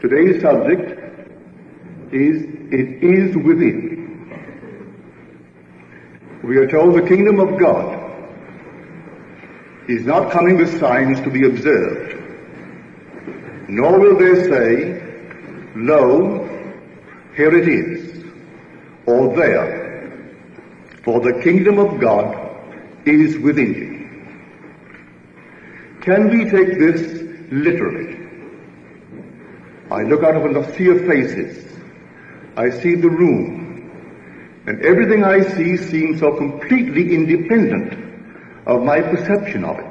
Today's subject is, it is within. We are told the kingdom of God is not coming with signs to be observed, nor will they say, lo, here it is, or there, for the kingdom of God is within you. Can we take this literally? I look out of a sea of faces. I see the room, and everything I see seems so completely independent of my perception of it.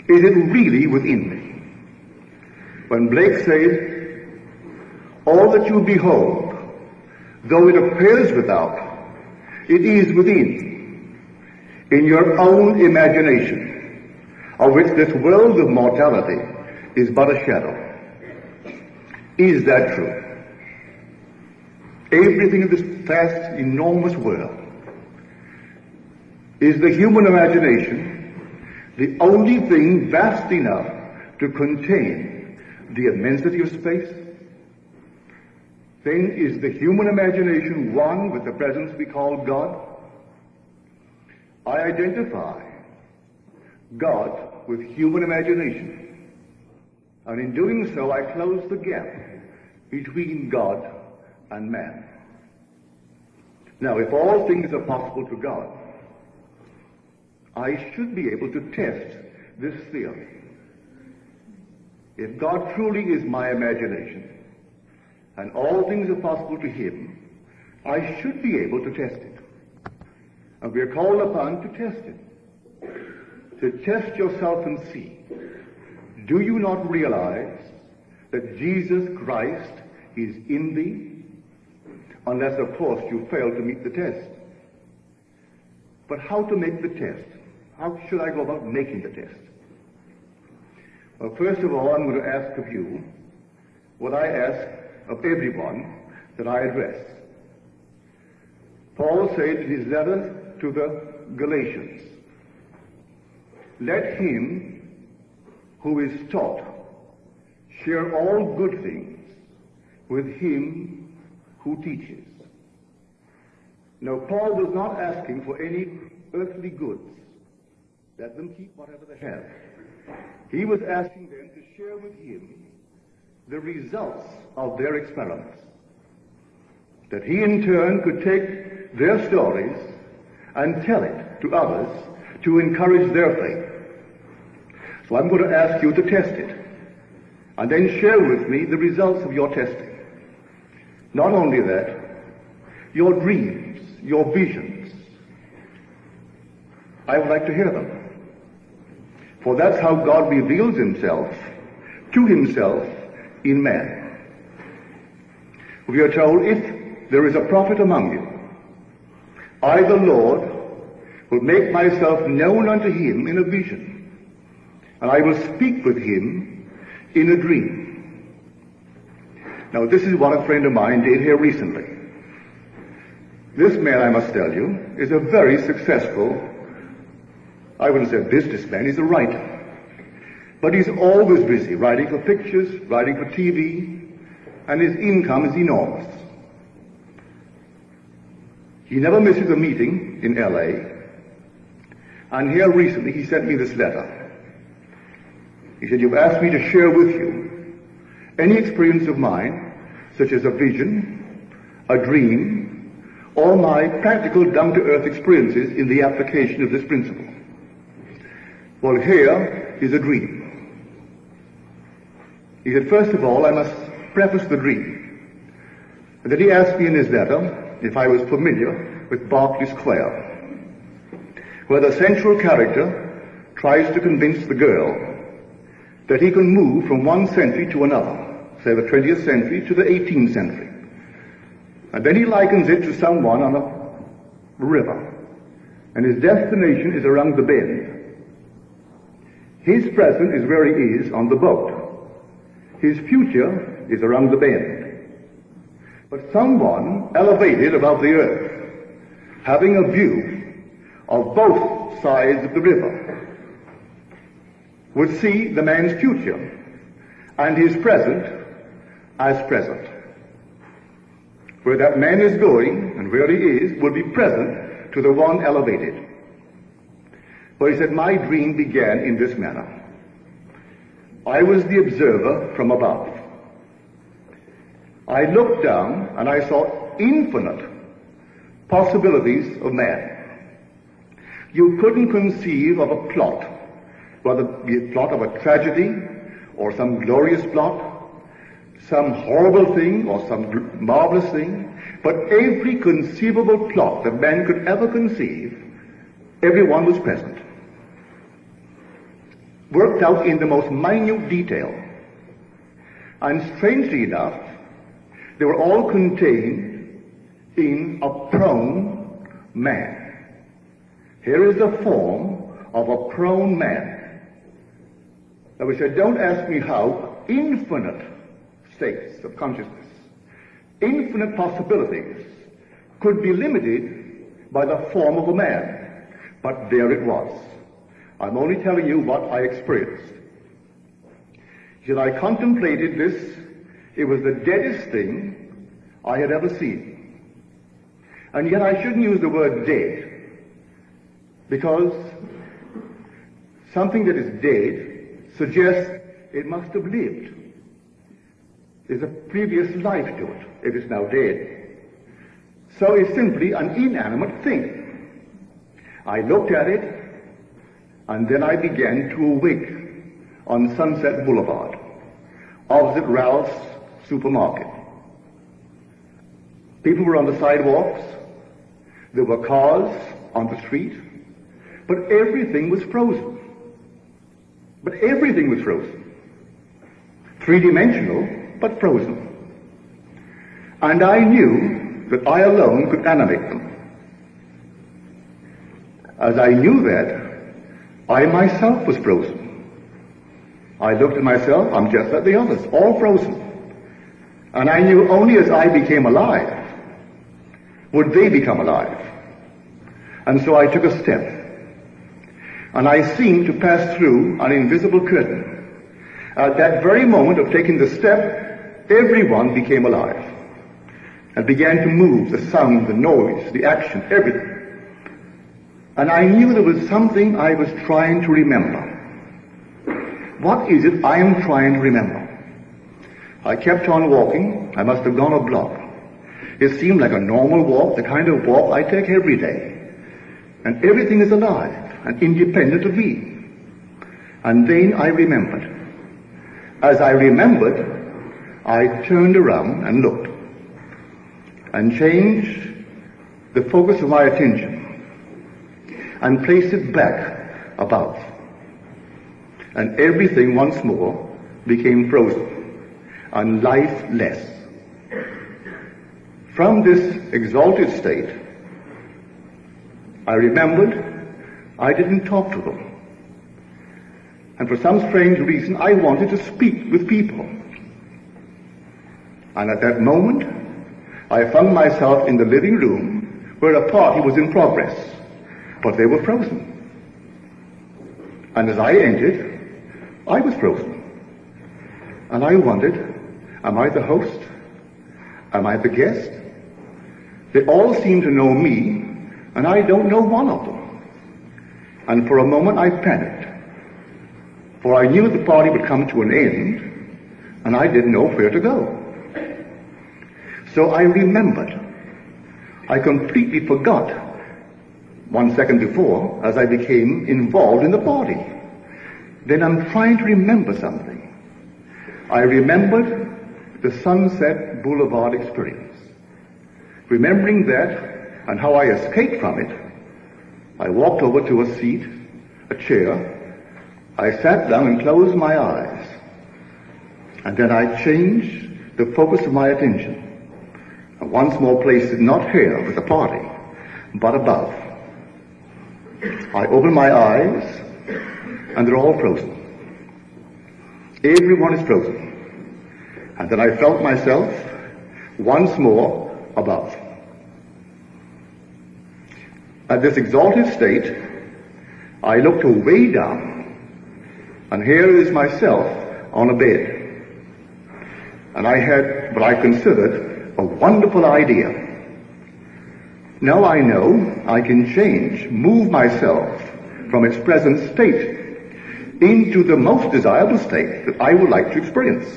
Is it really within me? When Blake says, all that you behold, though it appears without, it is within, in your own imagination, of which this world of mortality is but a shadow. Is that true? Everything in this vast, enormous world, is the human imagination the only thing vast enough to contain the immensity of space? Then is the human imagination one with the presence we call God? I identify God with human imagination, and in doing so I close the gap between God and man. Now, if all things are possible to God, I should be able to test this theory. If God truly is my imagination, and all things are possible to him, I should be able to test it. And we are called upon to test it. To test yourself and see. Do you not realize that Jesus Christ is in thee? Unless, of course, you fail to meet the test. But how to make the test? How should I go about making the test? Well, first of all, I'm going to ask of you what I ask of everyone that I address. Paul said in his letter to the Galatians, let him who is taught share all good things with him who teaches. Now, Paul was not asking for any earthly goods. Let them keep whatever they have. He was asking them to share with him the results of their experiments, that he in turn could take their stories and tell it to others to encourage their faith. So I'm going to ask you to test it, and then share with me the results of your testing. Not only that, your dreams, your visions, I would like to hear them. For that's how God reveals himself to himself in man. We are told, if there is a prophet among you, I, the Lord, will make myself known unto him in a vision, and I will speak with him in a dream. Now, this is what a friend of mine did here recently. This man, I must tell you, is a very successful, I wouldn't say businessman, he's a writer. But he's always busy, writing for pictures, writing for TV, and his income is enormous. He never misses a meeting in L.A., and here recently he sent me this letter. He said, you've asked me to share with you any experience of mine, such as a vision, a dream, or my practical down-to-earth experiences in the application of this principle. Well, here is a dream. He said, first of all, I must preface the dream. And then he asked me in his letter if I was familiar with Berkeley Square, where the central character tries to convince the girl that he can move from one century to another, say the 20th century to the 18th century. And then he likens it to someone on a river, and his destination is around the bend. His present is where he is on the boat. His future is around the bend. But someone elevated above the earth, having a view of both sides of the river, would see the man's future and his present as present. Where that man is going and where he is will be present to the one elevated. But he said, my dream began in this manner. I was the observer from above. I looked down and I saw infinite possibilities of man. You couldn't conceive of a plot, whether it be a plot of a tragedy or some glorious plot, some horrible thing or some marvelous thing, but every conceivable plot that man could ever conceive, everyone was present. Worked out in the most minute detail. And strangely enough, they were all contained in a prone man. Here is the form of a prone man. Now we said, don't ask me how. Infinite states of consciousness, infinite possibilities could be limited by the form of a man. But there it was. I'm only telling you what I experienced. He said, I contemplated this. It was the deadest thing I had ever seen. And yet I shouldn't use the word dead, because something that is dead suggests it must have lived. There's a previous life to it, if it's now dead. So it's simply an inanimate thing. I looked at it, and then I began to awake on Sunset Boulevard, opposite Ralph's supermarket. People were on the sidewalks. There were cars on the street. But everything was frozen. But everything was frozen. Three-dimensional, but frozen. And I knew that I alone could animate them. As I knew that, I myself was frozen. I looked at myself, I'm just like the others, all frozen. And I knew only as I became alive would they become alive. And so I took a step. And I seemed to pass through an invisible curtain. At that very moment of taking the step, everyone became alive and began to move, the sound, the noise, the action, everything. And I knew there was something I was trying to remember. What is it I am trying to remember? I kept on walking. I must have gone a block. It seemed like a normal walk, the kind of walk I take every day. And everything is alive and independent of me. And then I remembered. As I remembered, I turned around and looked and changed the focus of my attention and placed it back above. And everything once more became frozen and lifeless. From this exalted state, I remembered I didn't talk to them. And for some strange reason, I wanted to speak with people. And at that moment, I found myself in the living room where a party was in progress, but they were frozen. And as I entered, I was frozen. And I wondered, am I the host? Am I the guest? They all seem to know me, and I don't know one of them. And for a moment I panicked, for I knew the party would come to an end, and I didn't know where to go. So I remembered. I completely forgot 1 second before, as I became involved in the party. Then I'm trying to remember something. I remembered the Sunset Boulevard experience. Remembering that and how I escaped from it, I walked over to a seat, a chair. I sat down and closed my eyes. And then I changed the focus of my attention. And once more placed it not here with the party, but above. I opened my eyes, and they're all frozen. Everyone is frozen. And then I felt myself once more above. At this exalted state, I looked way down, and here is myself on a bed. and I had what I considered a wonderful idea. Now I know I can move myself from its present state into the most desirable state that I would like to experience.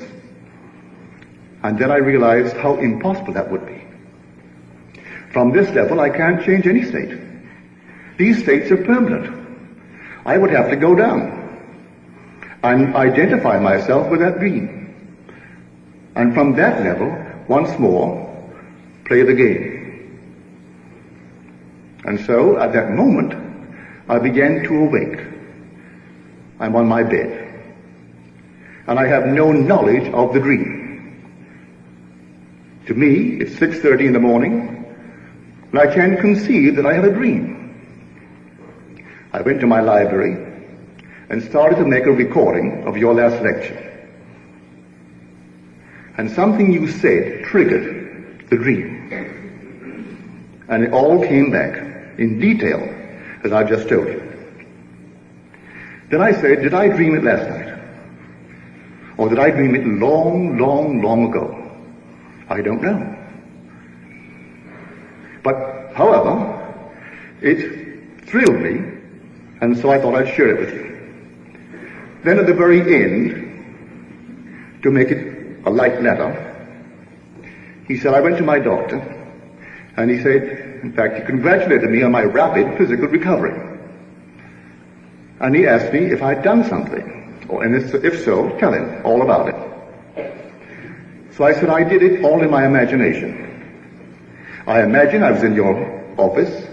And then I realized how impossible that would be. From this level, I can't change any state. These states are permanent. I would have to go down and identify myself with that dream. And from that level, once more, play the game. And so, at that moment, I began to awake. I'm on my bed. And I have no knowledge of the dream. To me, it's 6:30 in the morning, and I can conceive that I have a dream. I went to my library and started to make a recording of your last lecture. And something you said triggered the dream. And it all came back in detail, as I've just told you. Then I said, did I dream it last night? Or did I dream it long, long, long ago? I don't know. But, however, it thrilled me, and so I thought I'd share it with you. Then at the very end, to make it a light letter, he said, I went to my doctor, and he said, in fact, he congratulated me on my rapid physical recovery. And he asked me if I'd done something, and if so, tell him all about it. So I said, I did it all in my imagination. I imagined I was in your office,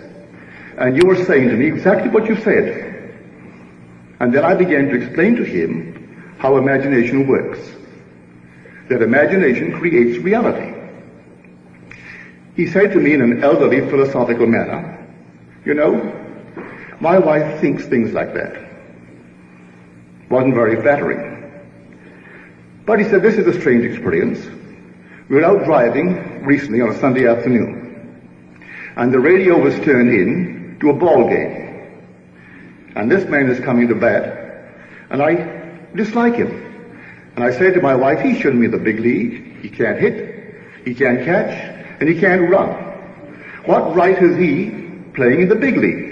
and you were saying to me exactly what you said. And then I began to explain to him how imagination works. That imagination creates reality. He said to me in an elderly philosophical manner, you know, my wife thinks things like that. Wasn't very flattering. But he said, this is a strange experience. We were out driving recently on a Sunday afternoon, and the radio was turned in to a ball game. And this man is coming to bat, and I dislike him. And I said to my wife, he shouldn't be in the big league. He can't hit, he can't catch, and he can't run. What right has he playing in the big league?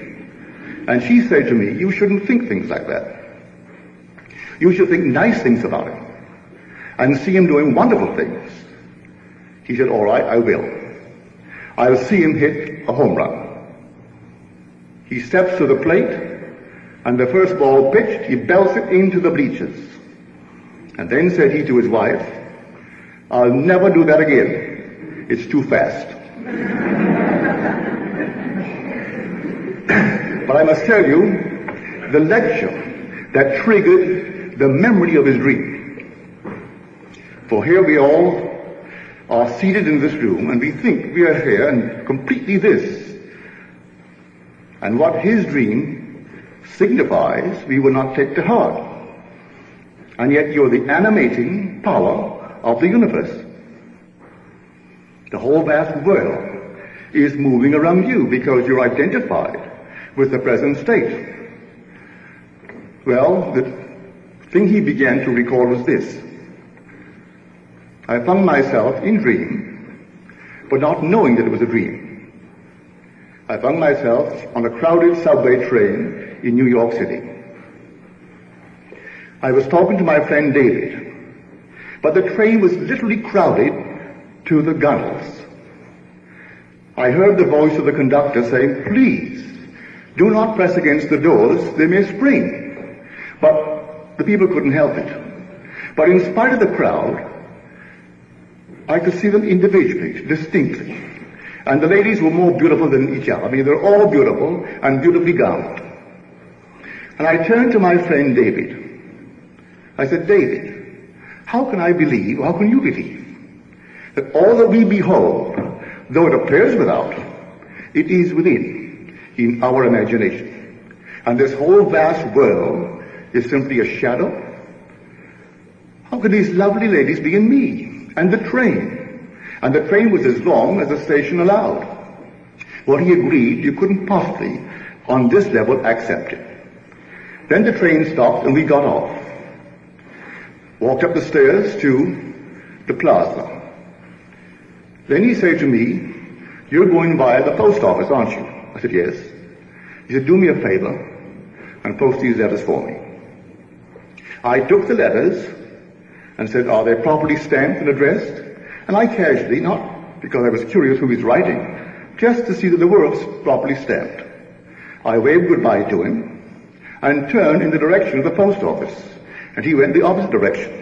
And she said to me, you shouldn't think things like that. You should think nice things about him and see him doing wonderful things. He said, all right, I will. I'll see him hit a home run. He steps to the plate, and the first ball pitched, he belts it into the bleachers. And then said he to his wife, I'll never do that again. It's too fast. But I must tell you, the lecture that triggered the memory of his dream. For here we all are seated in this room, and we think we are here and completely this. And what his dream signifies, we will not take to heart. And yet you're the animating power of the universe. The whole vast world is moving around you because you're identified with the present state. Well, the thing he began to recall was this. I found myself in dream, but not knowing that it was a dream. I found myself on a crowded subway train in New York City. I was talking to my friend David, but the train was literally crowded to the gunnels. I heard the voice of the conductor saying, please, do not press against the doors, they may spring. But the people couldn't help it. But in spite of the crowd, I could see them individually, distinctly. And the ladies were more beautiful than each other. I mean, they're all beautiful and beautifully gowned. And I turned to my friend David. I said, David, how can I believe, how can you believe, that all that we behold, though it appears without, it is within, in our imagination. And this whole vast world is simply a shadow? How could these lovely ladies be in me? And the train? And the train was as long as the station allowed. Well, he agreed you couldn't possibly, on this level, accept it. Then the train stopped and we got off. Walked up the stairs to the plaza. Then he said to me, "You're going via the post office, aren't you?" I said, "Yes." He said, "Do me a favor and post these letters for me." I took the letters and said, "Are they properly stamped and addressed?" And I casually, not because I was curious who he's writing, just to see that they were properly stamped, I waved goodbye to him and turned in the direction of the post office. And he went the opposite direction.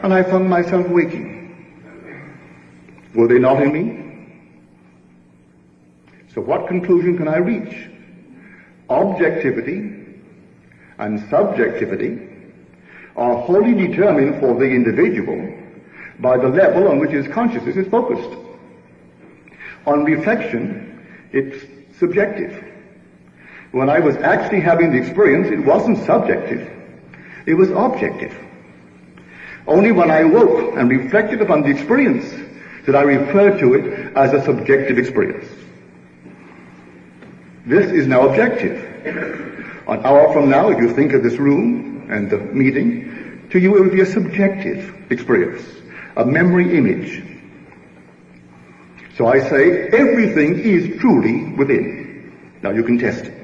And I found myself waking. Were they not in me? So what conclusion can I reach? Objectivity and subjectivity are wholly determined for the individual by the level on which his consciousness is focused. On reflection, it's subjective. When I was actually having the experience, it wasn't subjective, it was objective. Only when I woke and reflected upon the experience did I refer to it as a subjective experience. This is now objective. An hour from now, if you think of this room and the meeting, to you it would be a subjective experience, a memory image. So I say everything is truly within. Now you can test it.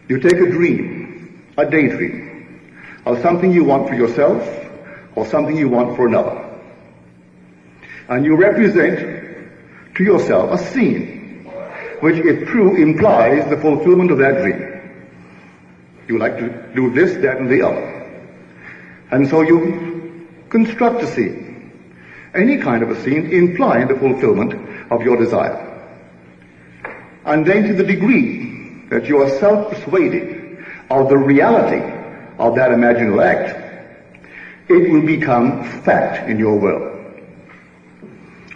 You take a dream, a daydream, of something you want for yourself or something you want for another. And you represent to yourself a scene which, if true, implies the fulfillment of that dream. You like to do this, that, and the other. And so you construct a scene, any kind of a scene implying the fulfillment of your desire. And then to the degree that you are self-persuaded of the reality of that imaginal act, it will become fact in your world.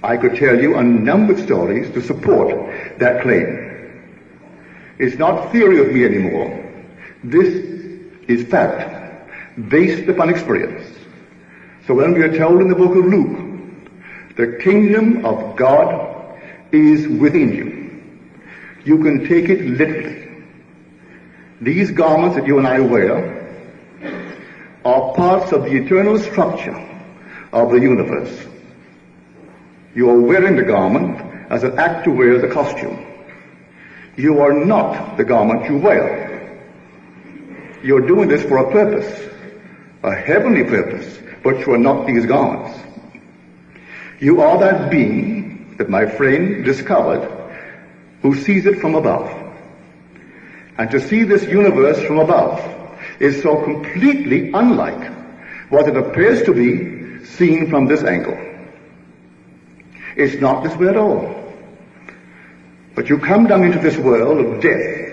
I could tell you a number of stories to support that claim. It's not theory of me anymore. This is fact, based upon experience. So when we are told in the book of Luke, the kingdom of God is within you, you can take it literally. These garments that you and I wear are parts of the eternal structure of the universe. You are wearing the garment as an actor wears a costume. You are not the garment you wear. You're doing this for a purpose, a heavenly purpose, but you are not these garments. You are that being that my friend discovered who sees it from above. And to see this universe from above is so completely unlike what it appears to be seen from this angle. It's not this way at all. But you come down into this world of death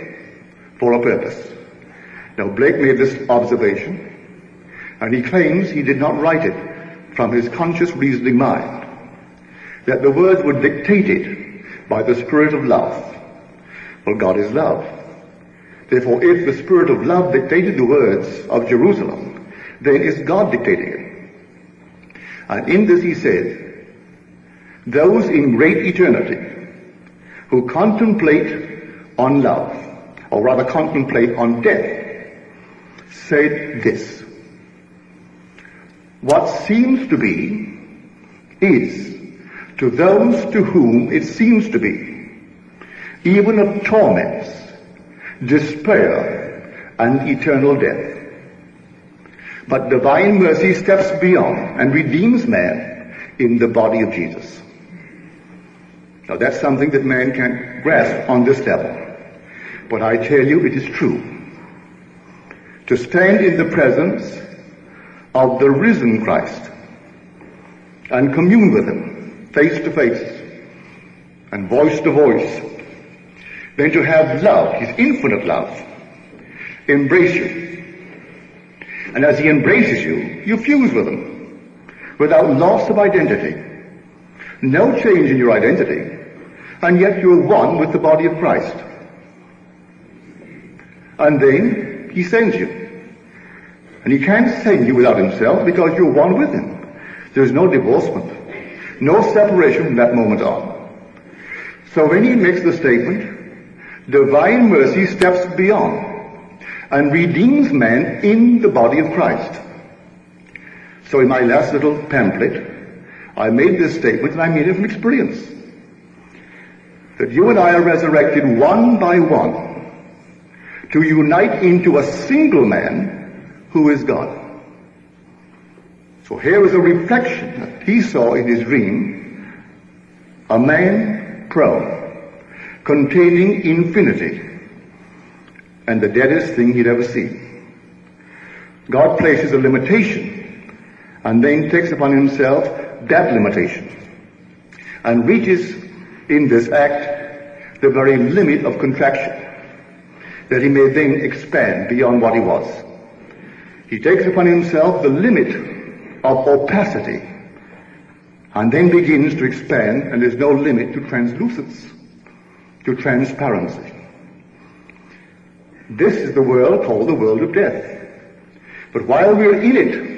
for a purpose. Now Blake made this observation, and he claims he did not write it from his conscious reasoning mind, that the words were dictated by the Spirit of love. Well, God is love. Therefore, if the Spirit of love dictated the words of Jerusalem, then it's God dictating it. And in this he said, those in great eternity who contemplate on love, or rather contemplate on death, said this: what seems to be is, to those to whom it seems to be, even of torments, despair, and eternal death. But divine mercy steps beyond and redeems man in the body of Jesus. Now that's something that man can't grasp on this level. But I tell you, it is true. To stand in the presence of the risen Christ and commune with him face to face and voice to voice, then to have love, his infinite love, embrace you. And as he embraces you, you fuse with him without loss of identity. No change in your identity, and yet you're one with the body of Christ. And then he sends you. And he can't send you without himself because you're one with him. There's no divorcement, no separation from that moment on. So when he makes the statement, divine mercy steps beyond and redeems man in the body of Christ. So in my last little pamphlet, I made this statement, and I made it from experience, that you and I are resurrected one by one to unite into a single man who is God. So here is a reflection that he saw in his dream, a man prone, containing infinity, and the deadest thing he'd ever seen. God places a limitation and then takes upon himself that limitation and reaches in this act the very limit of contraction, that he may then expand beyond what he was. He takes upon himself the limit of opacity and then begins to expand, and there's no limit to translucence, to transparency. This is the world called the world of death. But while we're in it,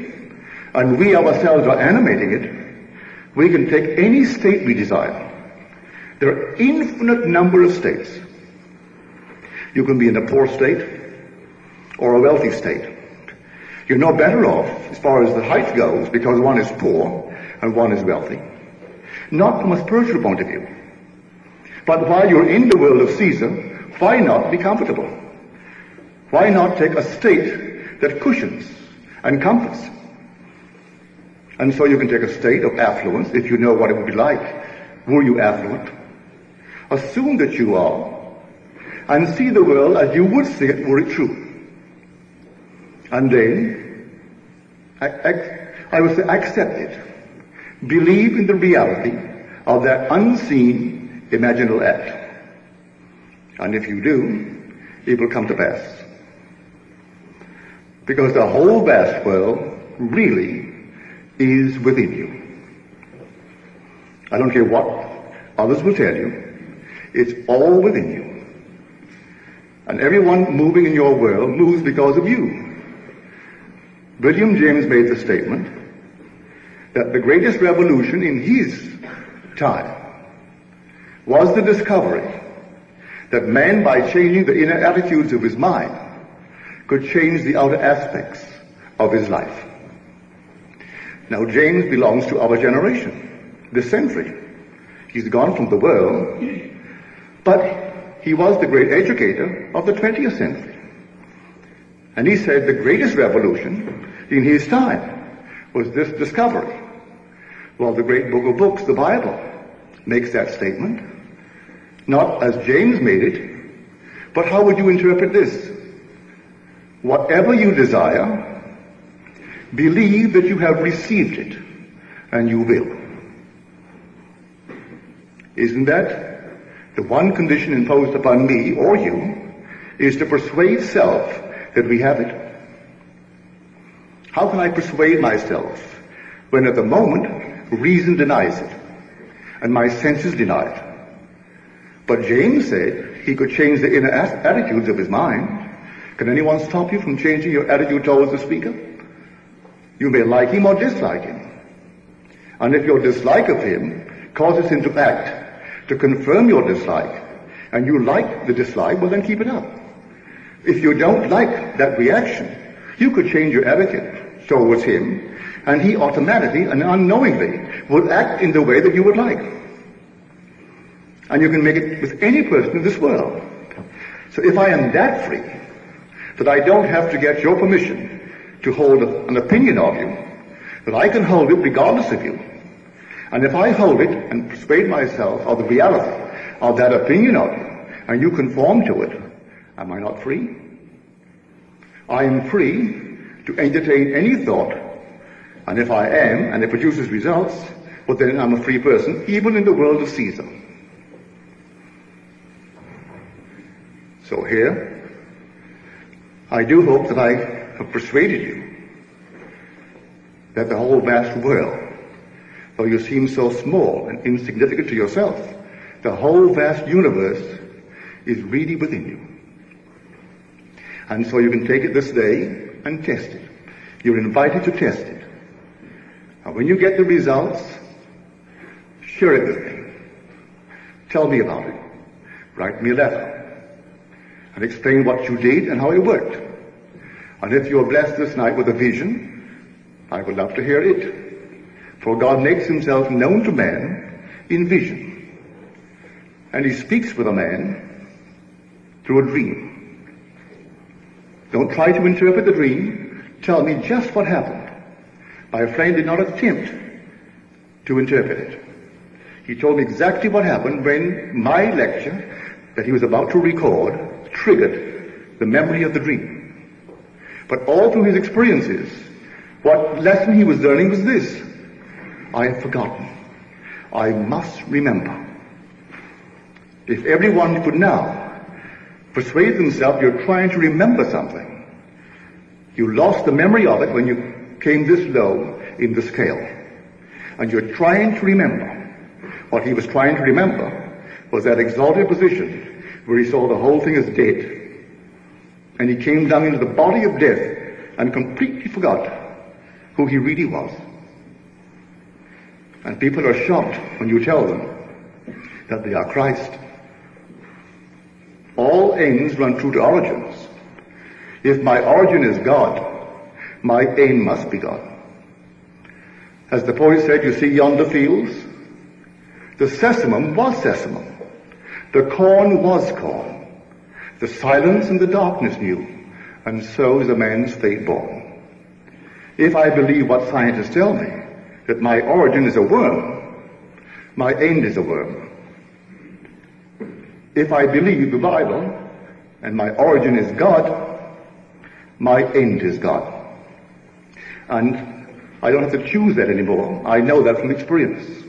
and we ourselves are animating it, we can take any state we desire. There are infinite number of states. You can be in a poor state or a wealthy state. You're no better off as far as the height goes because one is poor and one is wealthy. Not from a spiritual point of view. But while you're in the world of Caesar, why not be comfortable? Why not take a state that cushions and comforts? And so you can take a state of affluence, if you know what it would be like were you affluent. Assume that you are, and see the world as you would see it were it true. And then, I would say, accept it. Believe in the reality of that unseen imaginal act. And if you do, it will come to pass. Because the whole vast world really is within you. I don't care what others will tell you. It's all within you. And everyone moving in your world moves because of you. William James made the statement that the greatest revolution in his time was the discovery that man, by changing the inner attitudes of his mind, could change the outer aspects of his life. Now, James belongs to our generation, this century. He's gone from the world, but he was the great educator of the 20th century. And he said the greatest revolution in his time was this discovery. Well, the great book of books, the Bible, makes that statement. Not as James made it, but how would you interpret this? Whatever you desire, believe that you have received it, and you will. Isn't that the one condition imposed upon me or you, is to persuade self that we have it? How can I persuade myself when at the moment reason denies it and my senses deny it? But James said he could change the inner attitudes of his mind. Can anyone stop you from changing your attitude towards the speaker? You may like him or dislike him. And if your dislike of him causes him to act to confirm your dislike, and you like the dislike, well then keep it up. If you don't like that reaction, you could change your attitude towards him, and he automatically and unknowingly would act in the way that you would like. And you can make it with any person in this world. So if I am that free, that I don't have to get your permission to hold an opinion of you, that I can hold it regardless of you. And if I hold it and persuade myself of the reality of that opinion of you, and you conform to it, am I not free? I am free to entertain any thought, and if I am, and it produces results, well then I'm a free person, even in the world of Caesar. So here, I do hope that I have persuaded you that the whole vast world, though you seem so small and insignificant to yourself, the whole vast universe is really within you. And so you can take it this day and test it. You're invited to test it. And when you get the results, share it with me. Tell me about it. Write me a letter. And explain what you did and how it worked. And if you're blessed this night with a vision, I would love to hear it. For God makes himself known to man in vision. And he speaks with a man through a dream. Don't try to interpret the dream. Tell me just what happened. My friend did not attempt to interpret it. He told me exactly what happened when my lecture that he was about to record triggered the memory of the dream. But all through his experiences, what lesson he was learning was this: I have forgotten. I must remember. If everyone could now persuade themselves you're trying to remember something, you lost the memory of it when you came this low in the scale. And you're trying to remember. What he was trying to remember was that exalted position where he saw the whole thing as dead. And he came down into the body of death and completely forgot who he really was. And people are shocked when you tell them that they are Christ. All ends run true to origins. If my origin is God, my aim must be God. As the poet said, you see yonder fields, the sesamum was sesamum, the corn was corn, the silence and the darkness knew, and so is a man's fate born. If I believe what scientists tell me, that my origin is a worm, my end is a worm. If I believe the Bible, and my origin is God, my end is God. And I don't have to choose that anymore. I know that from experience.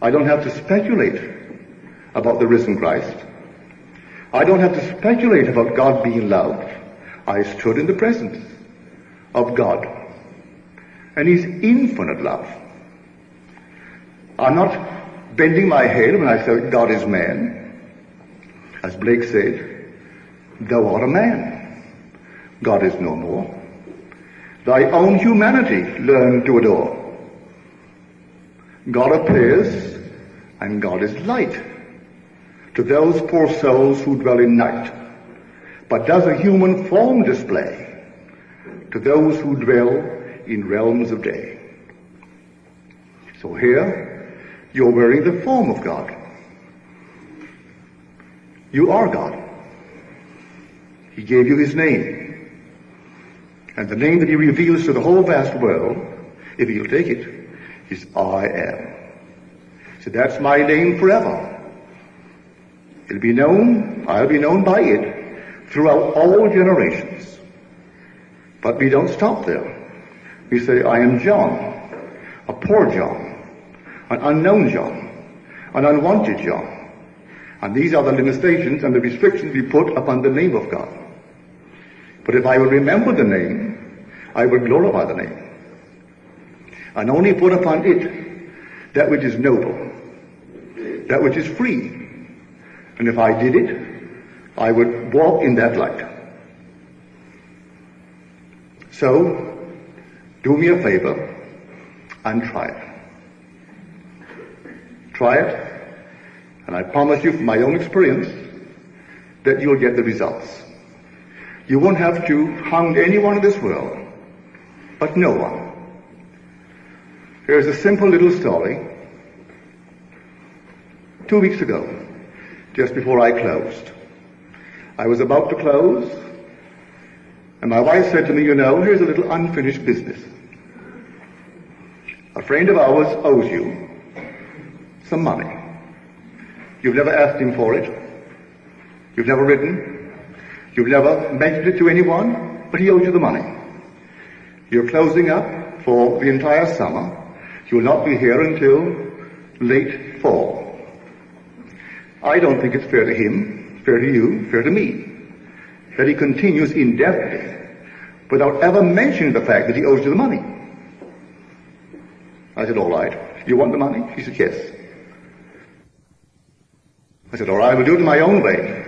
I don't have to speculate about the risen Christ. I don't have to speculate about God being love. I stood in the presence of God. And he's infinite love. I'm not bending my head when I say God is man. As Blake said, thou art a man. God is no more. Thy own humanity learn to adore. God appears, and God is light to those poor souls who dwell in night, but does a human form display to those who dwell in realms of day. So here, you're wearing the form of God. You are God. He gave you his name. And the name that he reveals to the whole vast world, if you'll take it, is I am. So that's my name forever. It'll be known, I'll be known by it throughout all generations. But we don't stop there. We say, I am John, a poor John, an unknown John, an unwanted John. And these are the limitations and the restrictions we put upon the name of God. But if I will remember the name, I will glorify the name. And only put upon it that which is noble, that which is free. And if I did it, I would walk in that light. So, do me a favor and try it. Try it, and I promise you from my own experience that you'll get the results. You won't have to hound anyone in this world, but no one. Here's a simple little story. 2 weeks ago, just before I closed, I was about to close, and my wife said to me, you know, here's a little unfinished business. A friend of ours owes you some money. You've never asked him for it. You've never written. You've never mentioned it to anyone, but he owes you the money. You're closing up for the entire summer. You will not be here until late fall. I don't think it's fair to him, fair to you, fair to me, that he continues indefinitely without ever mentioning the fact that he owes you the money. I said, all right. You want the money? He said, yes. I said, all right, I will do it in my own way.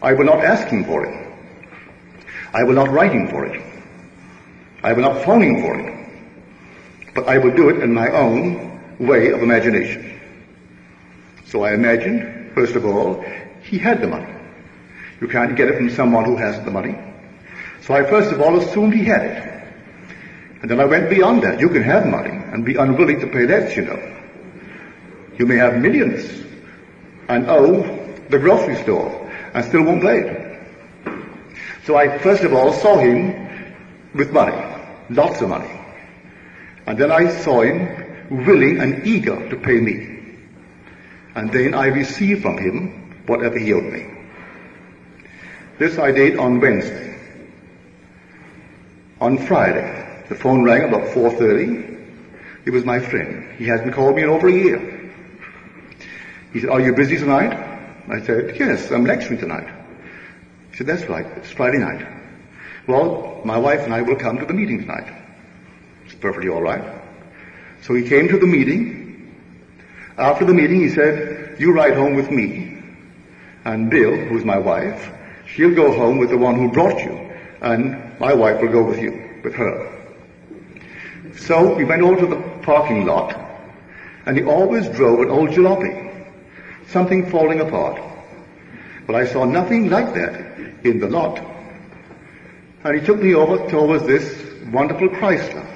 I will not ask him for it. I will not write him for it. I will not phone him for it. But I will do it in my own way of imagination. So I imagined, first of all, he had the money. You can't get it from someone who hasn't the money. So I first of all assumed he had it. And then I went beyond that. You can have money and be unwilling to pay debts, you know. You may have millions and owe the grocery store and still won't pay it. So I first of all saw him with money, lots of money. And then I saw him willing and eager to pay me. And then I received from him whatever he owed me. This I did on Wednesday. On Friday, the phone rang about 4:30. It was my friend. He hasn't called me in over a year. He said, "Are you busy tonight?" I said, "Yes, I'm lecturing tonight." He said, "That's right, it's Friday night." "Well, my wife and I will come to the meeting tonight." It's perfectly all right. So he came to the meeting. After the meeting, he said, "You ride home with me, and Bill, who's my wife, she'll go home with the one who brought you, and my wife will go with you, with her." So we went over to the parking lot, and he always drove an old jalopy, something falling apart. But I saw nothing like that in the lot. And he took me over towards this wonderful Chrysler,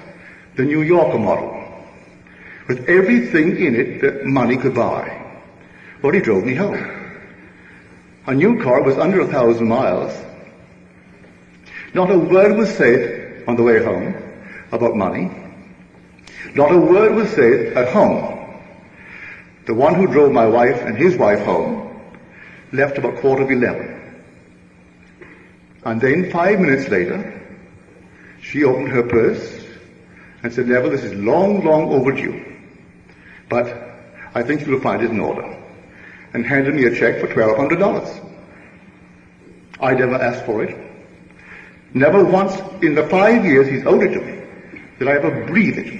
the New Yorker model, with everything in it that money could buy. Well, he drove me home. A new car was under 1,000 miles. Not a word was said on the way home about money. Not a word was said at home. The one who drove my wife and his wife home left about 11:15. And then 5 minutes later, she opened her purse and said, "Neville, this is long, long overdue, but I think you'll find it in order," and handed me a check for $1,200. I never asked for it. Never once in the 5 years he's owed it to me did I ever breathe it.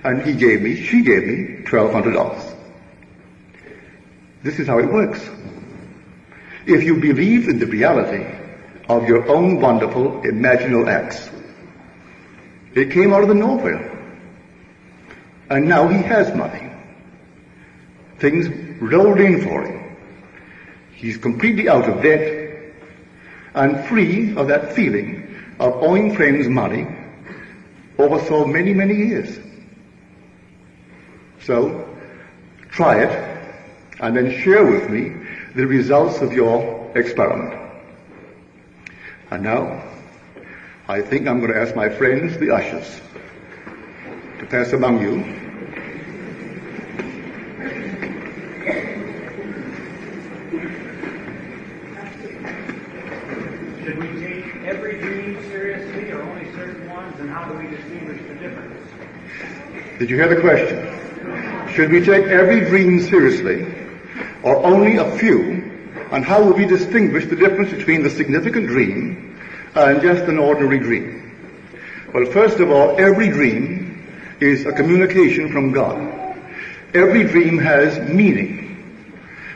And she gave me $1,200. This is how it works. If you believe in the reality of your own wonderful imaginal acts, it came out of the nowhere. And now he has money. Things rolled in for him. He's completely out of debt and free of that feeling of owing friends money over so many, many years. So, try it, and then share with me the results of your experiment. And now, I think I'm going to ask my friends, the ushers, to pass among you. Should we take every dream seriously or only certain ones, and how do we distinguish the difference? Did you hear the question? Should we take every dream seriously, or only a few, and how will we distinguish the difference between the significant dream and just an ordinary dream? Well, first of all, every dream is a communication from God. Every dream has meaning,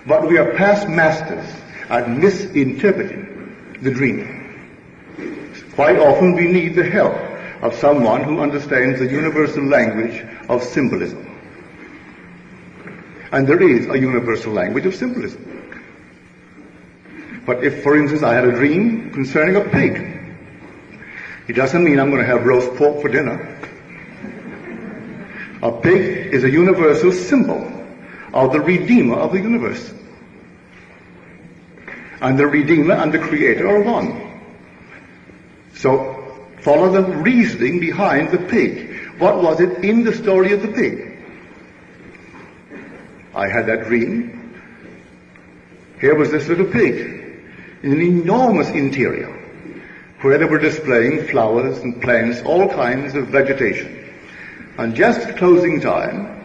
but we are past masters at misinterpreting the dream. Quite often we need the help of someone who understands the universal language of symbolism. And there is a universal language of symbolism. But if, for instance, I had a dream concerning a pig, it doesn't mean I'm going to have roast pork for dinner. A pig is a universal symbol of the Redeemer of the universe. And the Redeemer and the Creator are one. So, follow the reasoning behind the pig. What was it in the story of the pig? I had that dream. Here was this little pig in an enormous interior where they were displaying flowers and plants, all kinds of vegetation. And just at closing time,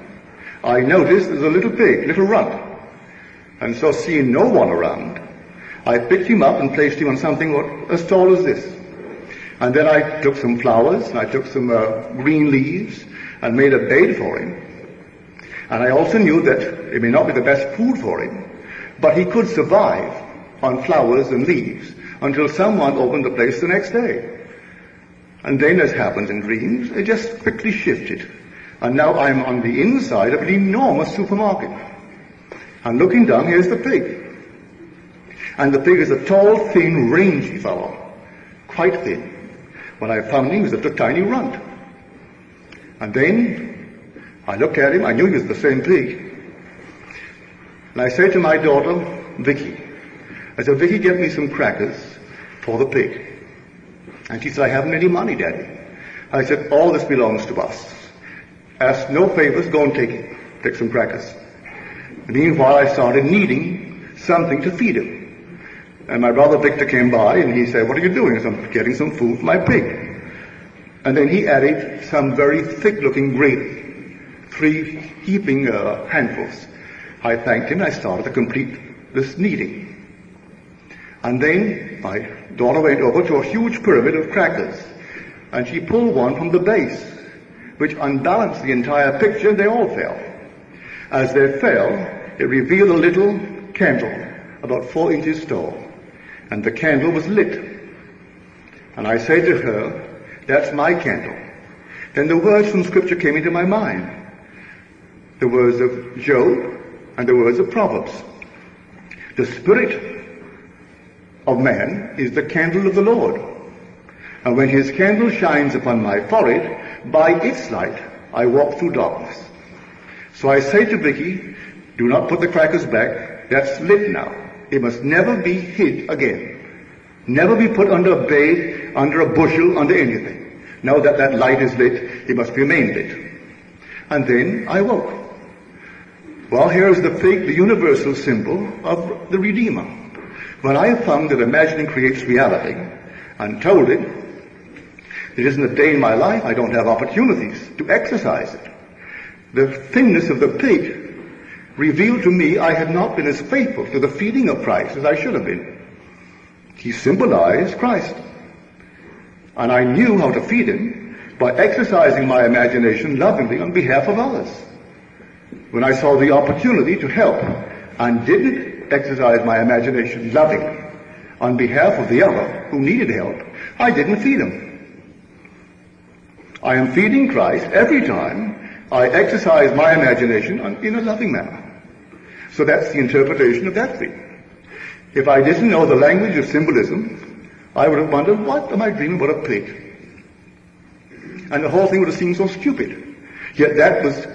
I noticed there's a little pig, little runt. And so seeing no one around, I picked him up and placed him on something as tall as this. And then I took some flowers, and I took some green leaves, and made a bed for him. And I also knew that it may not be the best food for him, but he could survive on flowers and leaves until someone opened the place the next day. And then, as happens in dreams, it just quickly shifted. And now I'm on the inside of an enormous supermarket. And looking down, here's the pig. And the pig is a tall, thin, rangy fellow, quite thin. When I found him, he was just a tiny runt. And then I looked at him, I knew he was the same pig. And I said to my daughter, Vicky, I said, Vicky, get me some crackers for the pig. And she said, I haven't any money, Daddy. I said, all this belongs to us. Ask no favors, go and take it. Take some crackers. And meanwhile, I started needing something to feed him. And my brother Victor came by and he said, what are you doing? I said, I'm getting some food for my pig. And then he added some very thick-looking gravy, 3 heaping handfuls. I thanked him and I started to complete this kneading. And then my daughter went over to a huge pyramid of crackers and she pulled one from the base, which unbalanced the entire picture, and they all fell. As they fell, it revealed a little candle about 4 inches tall, and the candle was lit. And I said to her, that's my candle. Then the words from Scripture came into my mind. The words of Job and the words of Proverbs. The spirit of man is the candle of the Lord. And when his candle shines upon my forehead, by its light I walk through darkness. So I say to Vicky, do not put the crackers back. That's lit now. It must never be hid again. Never be put under a bed, under a bushel, under anything. Now that that light is lit, it must remain lit. And then I woke. Well, here is the pig, the universal symbol of the Redeemer. When I found that imagining creates reality, and told it, it isn't a day in my life I don't have opportunities to exercise it. The thinness of the pig revealed to me I had not been as faithful to the feeding of Christ as I should have been. He symbolized Christ. And I knew how to feed him by exercising my imagination lovingly on behalf of others. When I saw the opportunity to help and didn't exercise my imagination lovingly on behalf of the other who needed help, I didn't feed him. I am feeding Christ every time I exercise my imagination in a loving manner. So that's the interpretation of that thing. If I didn't know the language of symbolism, I would have wondered, what am I dreaming about a pig? And the whole thing would have seemed so stupid. Yet that was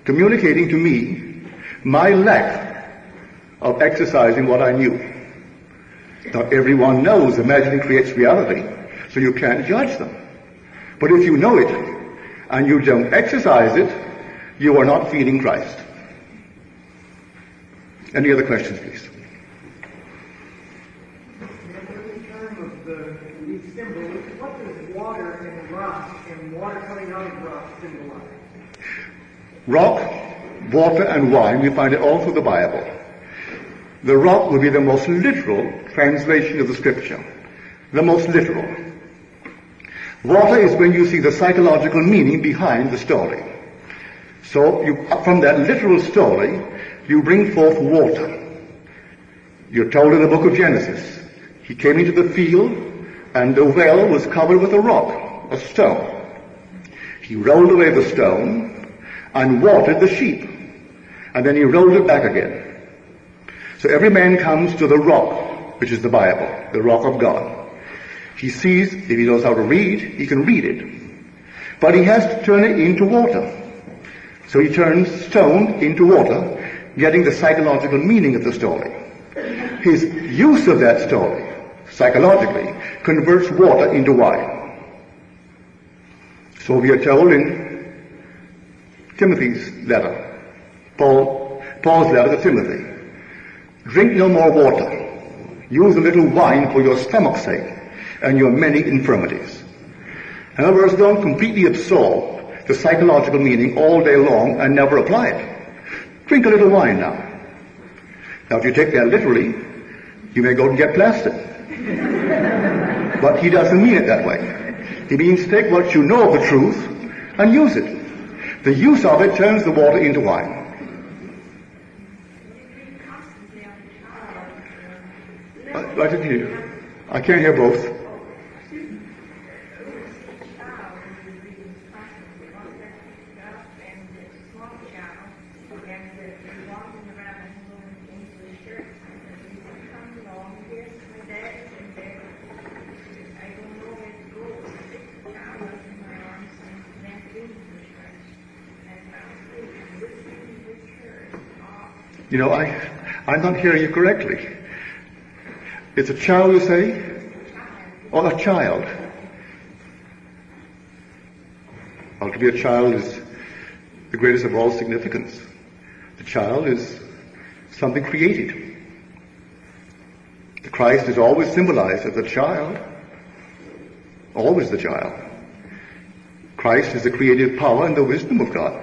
communicating to me my lack of exercising what I knew. Now everyone knows imagining creates reality, so you can't judge them. But if you know it and you don't exercise it, you are not feeding Christ. Any other questions, please? In terms of these symbols, what does water and rock and water coming out of rock symbolize? Rock, water, and wine, we find it all through the Bible. The rock would be the most literal translation of the Scripture. The most literal. Water is when you see the psychological meaning behind the story. So from that literal story, you bring forth water. You're told in the book of Genesis, he came into the field and the well was covered with a rock, a stone. He rolled away the stone and watered the sheep. And then he rolled it back again. So every man comes to the rock, which is the Bible, the rock of God. He sees, if he knows how to read, he can read it. But he has to turn it into water. So he turns stone into water, getting the psychological meaning of the story. His use of that story, psychologically, converts water into wine. So we are told in Timothy's letter, Paul's letter to Timothy, drink no more water. Use a little wine for your stomach's sake and your many infirmities. In other words, don't completely absorb the psychological meaning all day long and never apply it. Drink a little wine now. Now, if you take that literally, you may go and get plastered. But he doesn't mean it that way. He means take what you know of the truth and use it. The use of it turns the water into wine. I didn't hear you. I can't hear both. I'm not hearing you correctly. It's a child, you say? Or a child? Well, to be a child is the greatest of all significance. The child is something created. The Christ is always symbolized as a child. Always the child. Christ is the creative power and the wisdom of God.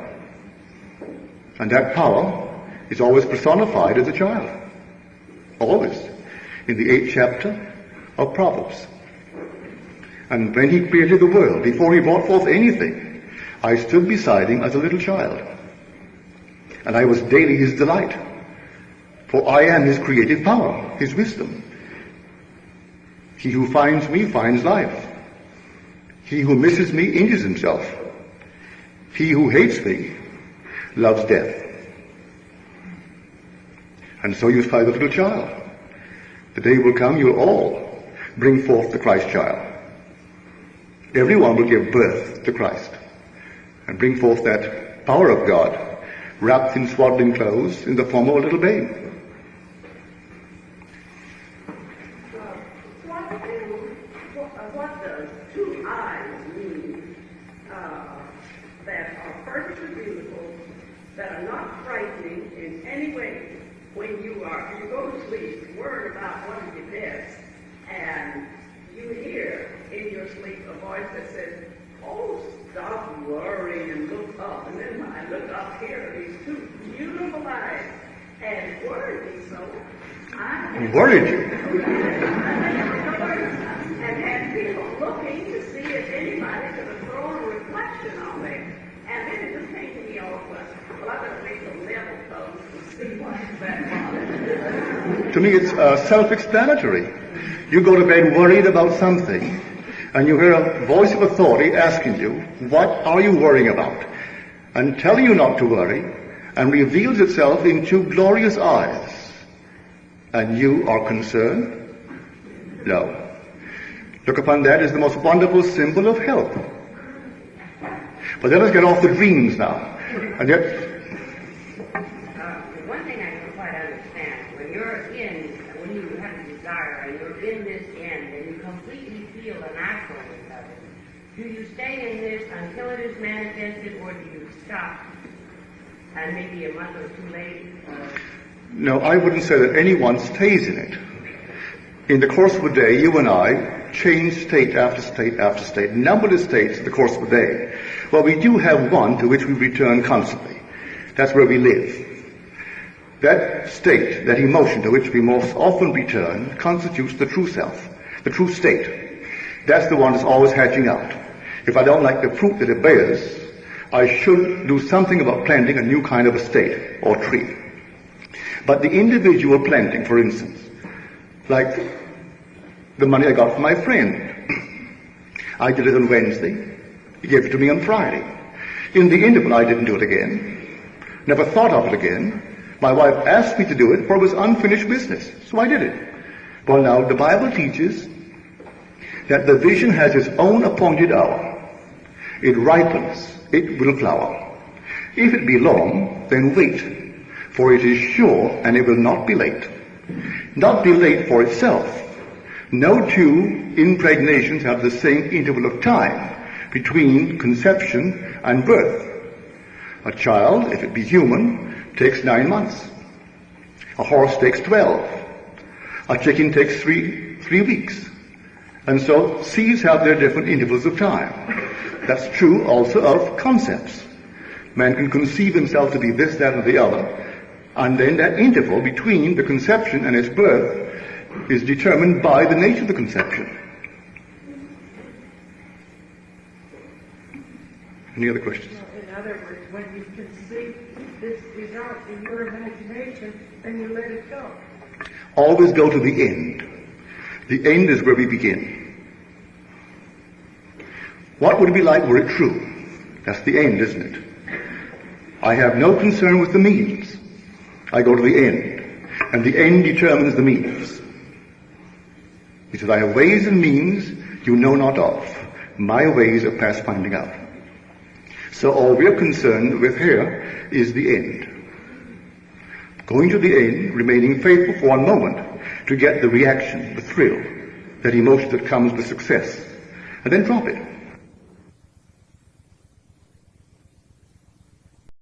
And that power is always personified as a child. Always. In the 8th chapter of Proverbs. And when he created the world, before he brought forth anything, I stood beside him as a little child. And I was daily his delight. For I am his creative power, his wisdom. He who finds me finds life. He who misses me injures himself. He who hates me loves death. And so you find the little child. The day will come, you'll all bring forth the Christ child. Everyone will give birth to Christ and bring forth that power of God wrapped in swaddling clothes in the form of a little babe. What does two eyes mean that are perfectly beautiful, that are not frightening in any way? When you go to sleep, worried about what is your best, and you hear in your sleep a voice that says, "Oh, stop worrying and look up." And then when I look up here, these two beautiful eyes, and worried me so. Worried you? And had people looking to see if anybody could have thrown a reflection on me. And then it just came to me all of a sudden, well, I better make a level post to see what that was. To me, it's self-explanatory. You go to bed worried about something, and you hear a voice of authority asking you, what are you worrying about? And telling you not to worry, and reveals itself in two glorious eyes. And you are concerned? No. Look upon that as the most wonderful symbol of help. But let us get off the dreams now. And yet, one thing I don't quite understand, when you have a desire and you're in this end and you completely feel the naturalness of it, do you stay in this until it is manifested, or do you stop and maybe a month or two later? no, I wouldn't say that anyone stays in it. In the course of a day, you and I change state after state after state, numberless states in the course of a day. Well, we do have one to which we return constantly. That's where we live. That state, that emotion to which we most often return, constitutes the true self, the true state. That's the one that's always hatching out. If I don't like the fruit that it bears, I should do something about planting a new kind of a state or tree. But the individual planting, for instance, like the money I got from my friend, I did it on Wednesday, he gave it to me on Friday. In the interval, I didn't do it again, never thought of it again. My wife asked me to do it, for it was unfinished business, so I did it. Well, now, the Bible teaches that the vision has its own appointed hour. It ripens, it will flower. If it be long, then wait, for it is sure, and it will not be late. Not be late for itself. No two impregnations have the same interval of time between conception and birth. A child, if it be human, takes 9 months. A horse takes 12. A chicken takes three weeks. And so seeds have their different intervals of time. That's true also of concepts. Man can conceive himself to be this, that, or the other, and then that interval between the conception and its birth is determined by the nature of the conception. Any other questions? In other words, when you conceive this desire in your imagination, then you let it go. Always go to the end. The end is where we begin. What would it be like were it true? That's the end, isn't it? I have no concern with the means. I go to the end. And the end determines the means. He says, I have ways and means you know not of. My ways are past finding out. So all we're concerned with here is the end. Going to the end, remaining faithful for one moment to get the reaction, the thrill, that emotion that comes with success, and then drop it.